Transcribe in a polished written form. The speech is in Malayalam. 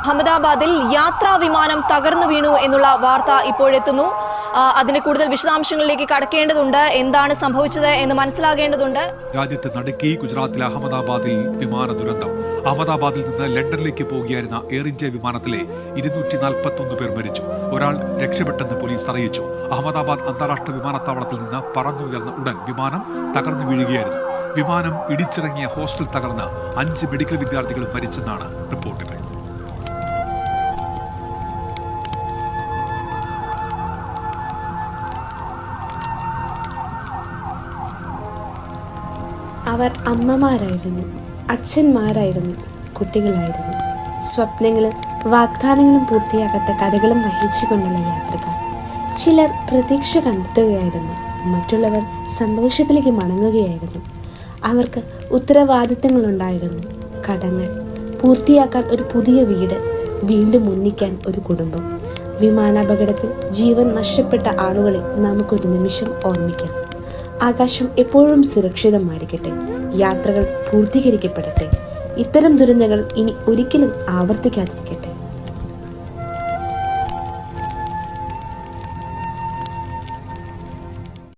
അഹമ്മദാബാദിൽ യാത്രാ വിമാനം തകർന്നു വീണു എന്നുള്ള വാർത്ത ഇപ്പോഴെത്തുന്നു. അതിന്റെ കൂടുതൽ വിശദാംശങ്ങളിലേക്ക് കടക്കേണ്ടതുണ്ട്. എന്താണ് സംഭവിച്ചത് എന്ന് മനസ്സിലാകേണ്ടതുണ്ട്. രാജ്യത്ത് നടുക്കി ഗുജറാത്തിലെ അഹമ്മദാബാദിൽ വിമാന ദുരന്തം. അഹമ്മദാബാദിൽ നിന്ന് ലണ്ടനിലേക്ക് പോകുകയായിരുന്ന എയർ ഇന്ത്യ വിമാനത്തിലെ 241 പേർ മരിച്ചു. ഒരാൾ രക്ഷപ്പെട്ടെന്ന് പോലീസ് അറിയിച്ചു. അഹമ്മദാബാദ് അന്താരാഷ്ട്ര വിമാനത്താവളത്തിൽ നിന്ന് പറന്നുയർന്ന ഉടൻ വിമാനം തകർന്നു വീഴുകയായിരുന്നു. വിമാനം ഇടിച്ചിറങ്ങിയ ഹോസ്റ്റൽ തകർന്ന് 5 മെഡിക്കൽ വിദ്യാർത്ഥികൾ മരിച്ചെന്നാണ് റിപ്പോർട്ടുകൾ. അവർ അമ്മമാരായിരുന്നു, അച്ഛന്മാരായിരുന്നു, കുട്ടികളായിരുന്നു. സ്വപ്നങ്ങളും വാഗ്ദാനങ്ങളും പൂർത്തിയാക്കാത്ത കഥകളും വഹിച്ചുകൊണ്ടുള്ള യാത്രക്കാർ. ചിലർ പ്രതീക്ഷ കണ്ടെത്തുകയായിരുന്നു, മറ്റുള്ളവർ സന്തോഷത്തിലേക്ക് മടങ്ങുകയായിരുന്നു. അവർക്ക് ഉത്തരവാദിത്തങ്ങളുണ്ടായിരുന്നു, കടങ്ങൾ പൂർത്തിയാക്കാൻ ഒരു പുതിയ വീട്, വീണ്ടും ഒന്നിക്കാൻ ഒരു കുടുംബം. വിമാനാപകടത്തിൽ ജീവൻ നഷ്ടപ്പെട്ട ആളുകളെ നമുക്കൊരു നിമിഷം ഓർമ്മിക്കാം. ആകാശം എപ്പോഴും സുരക്ഷിതമായിരിക്കട്ടെ. യാത്രകൾ പൂർത്തീകരിക്കപ്പെടട്ടെ. ഇത്തരം ദുരന്തങ്ങൾ ഇനി ഒരിക്കലും ആവർത്തിക്കാതിരിക്കട്ടെ.